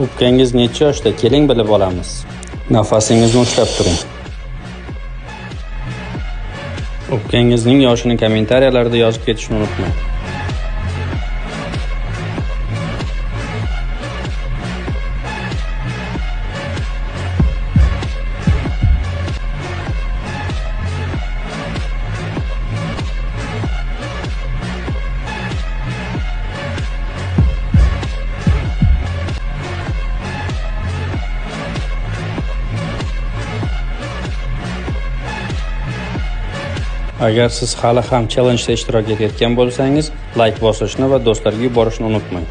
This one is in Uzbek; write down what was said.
Ukkangiz necha yoshda? Keling bilib olamiz. Nafasingizni ushlab turing. Ukkangizning yoshini kommentariyalarda yozib ketishni unutmang. Agar siz hali ham challenge'da ishtirok etayotgan bo'lsangiz, like bosishni va do'stlarga yuborishni unutmang.